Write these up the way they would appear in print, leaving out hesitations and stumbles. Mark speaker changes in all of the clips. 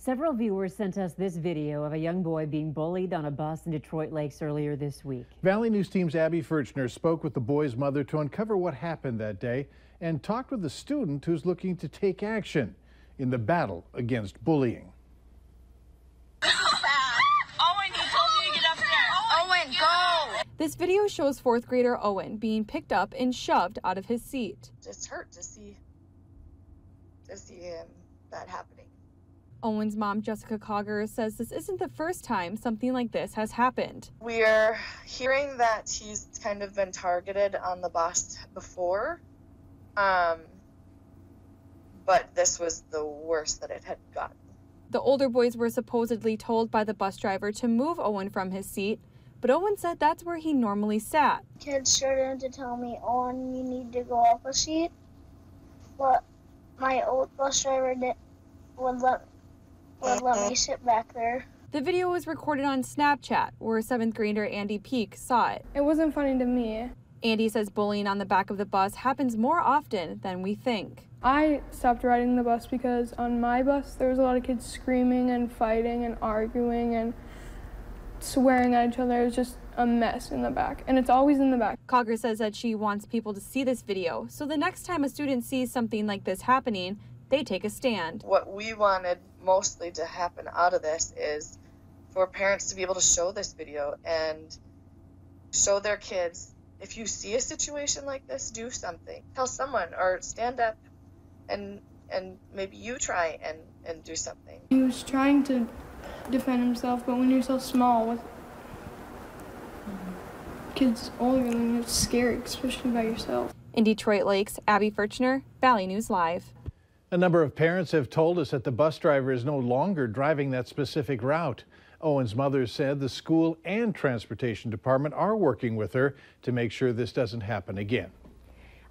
Speaker 1: Several viewers sent us this video of a young boy being bullied on a bus in Detroit Lakes earlier this week.
Speaker 2: Valley News Team's Abby Furchner spoke with the boy's mother to uncover what happened that day and talked with a student who's looking to take action in the battle against bullying.
Speaker 3: This video shows fourth grader Owen being picked up and shoved out of his seat.
Speaker 4: It's hurt to see that happening.
Speaker 3: Owen's mom, Jessica Cogger, says this isn't the first time something like this has happened.
Speaker 4: We're hearing that he's kind of been targeted on the bus before, but this was the worst that it had gotten.
Speaker 3: The older boys were supposedly told by the bus driver to move Owen from his seat, but Owen said that's where he normally sat.
Speaker 5: Kids started to tell me, Owen, you need to go off a seat, but my old bus driver would let me sit back there.
Speaker 3: The video was recorded on Snapchat, where 7th grader Andy Peak saw it.
Speaker 6: It wasn't funny to me.
Speaker 3: Andy says bullying on the back of the bus happens more often than we think.
Speaker 6: I stopped riding the bus because on my bus there was a lot of kids screaming and fighting and arguing and swearing at each other. It was just a mess in the back, and it's always in the back.
Speaker 3: Cogger says that she wants people to see this video, so the next time a student sees something like this happening, they take a stand.
Speaker 4: What we wanted mostly to happen out of this is for parents to be able to show this video and show their kids, if you see a situation like this, do something. Tell someone or stand up and maybe you try and do something.
Speaker 6: He was trying to defend himself, but when you're so small with kids older than you, it's scary, especially by yourself.
Speaker 3: In Detroit Lakes, Abby Furchner, Valley News Live.
Speaker 2: A number of parents have told us that the bus driver is no longer driving that specific route. Owen's mother said the school and transportation department are working with her to make sure this doesn't happen again.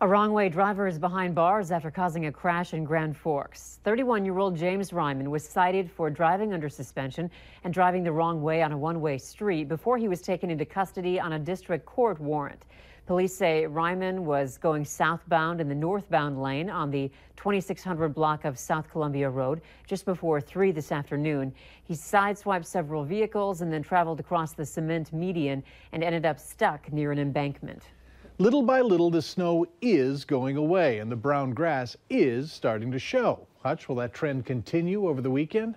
Speaker 1: A wrong-way driver is behind bars after causing a crash in Grand Forks. 31-year-old James Ryman was cited for driving under suspension and driving the wrong way on a one-way street before he was taken into custody on a district court warrant. Police say Ryman was going southbound in the northbound lane on the 2600 block of South Columbia Road just before 3 this afternoon. He sideswiped several vehicles and then traveled across the cement median and ended up stuck near an embankment.
Speaker 2: Little by little, the snow is going away and the brown grass is starting to show. Hutch, will that trend continue over the weekend?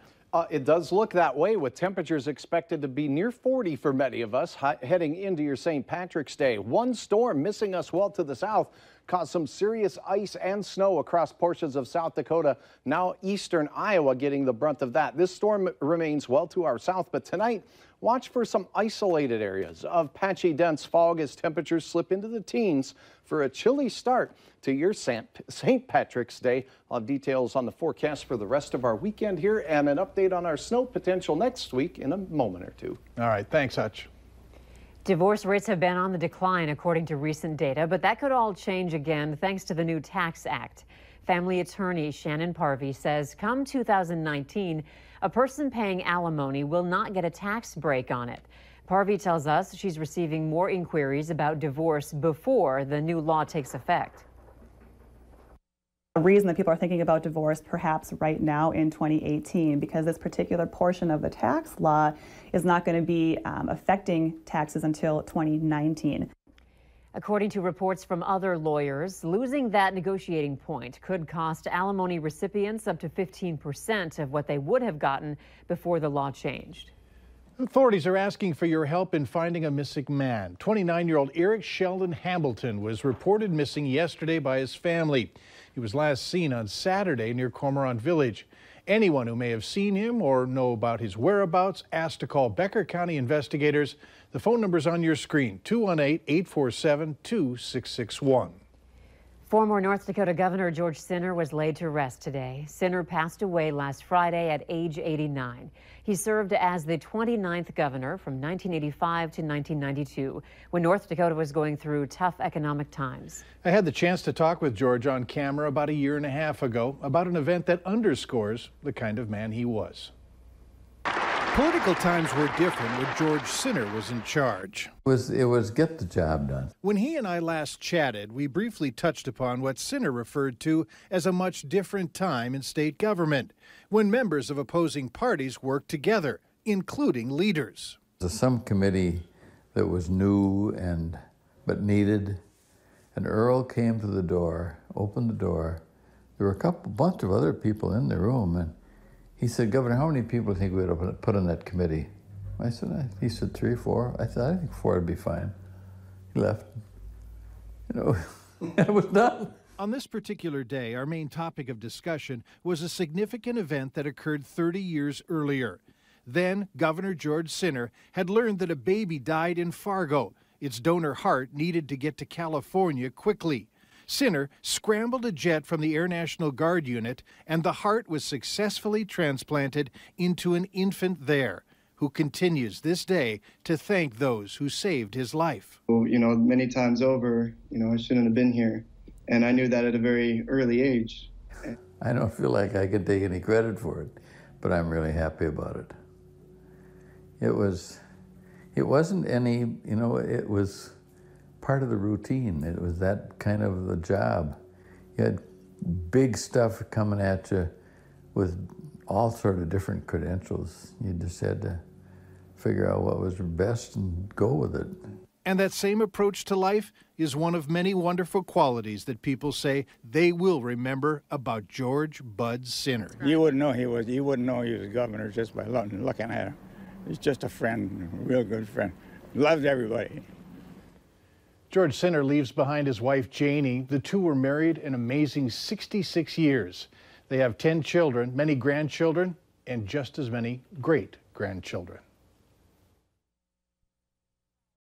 Speaker 7: It does look that way, with temperatures expected to be near 40 for many of us heading into your St. Patrick's Day. One storm missing us well to the south caused some serious ice and snow across portions of South Dakota. Now eastern Iowa getting the brunt of that. This storm remains well to our south, but tonight watch for some isolated areas of patchy dense fog as temperatures slip into the teens for a chilly start to your St. Patrick's Day. I'll have details on the forecast for the rest of our weekend here and an update on our snow potential next week in a moment or two.
Speaker 2: All right, thanks, Hutch.
Speaker 1: Divorce rates have been on the decline according to recent data, but that could all change again thanks to the new Tax Act. Family attorney Shannon Parvey says come 2019, a person paying alimony will not get a tax break on it. Parvey tells us she's receiving more inquiries about divorce before the new law takes effect.
Speaker 8: The reason that people are thinking about divorce perhaps right now in 2018, because this particular portion of the tax law is not going to be affecting taxes until 2019.
Speaker 1: According to reports from other lawyers, losing that negotiating point could cost alimony recipients up to 15% of what they would have gotten before the law changed.
Speaker 2: Authorities are asking for your help in finding a missing man. 29-year-old Eric Sheldon Hamilton was reported missing yesterday by his family. He was last seen on Saturday near Cormorant Village. Anyone who may have seen him or know about his whereabouts asked to call Becker County investigators. The phone number's on your screen, 218-847-2661.
Speaker 1: Former North Dakota Governor George Sinner was laid to rest today. Sinner passed away last Friday at age 89. He served as the 29th governor from 1985 to 1992, when North Dakota was going through tough economic times.
Speaker 2: I had the chance to talk with George on camera about a year and a half ago about an event that underscores the kind of man he was. Political times were different when George Sinner was in charge.
Speaker 9: It was get the job done.
Speaker 2: When he and I last chatted, we briefly touched upon what Sinner referred to as a much different time in state government, when members of opposing parties worked together, including leaders.
Speaker 9: Some committee that was new but needed, and Earl came to the door, opened the door. There were a bunch of other people in the room, and he said, "Governor, how many people do you think we ought to put on that committee?" He said 3 or 4. I said, "I think 4 would be fine." He left. It was done.
Speaker 2: On this particular day, our main topic of discussion was a significant event that occurred 30 years earlier. Then, Governor George Sinner had learned that a baby died in Fargo. Its donor heart needed to get to California quickly. Sinner scrambled a jet from the Air National Guard unit, and the heart was successfully transplanted into an infant there, who continues this day to thank those who saved his life.
Speaker 10: Many times over, I shouldn't have been here, and I knew that at a very early age.
Speaker 9: I don't feel like I can take any credit for it, but I'm really happy about it. It wasn't any, it was part of the routine. It was that kind of the job. You had big stuff coming at you with all sort of different credentials. You just had to figure out what was best and go with it.
Speaker 2: And that same approach to life is one of many wonderful qualities that people say they will remember about George Bud Sinner.
Speaker 11: You wouldn't know he was a governor just by looking at him. He's just a friend, a real good friend. Loved everybody.
Speaker 2: George Sinner leaves behind his wife, Janie. The two were married an amazing 66 years. They have 10 children, many grandchildren, and just as many great-grandchildren.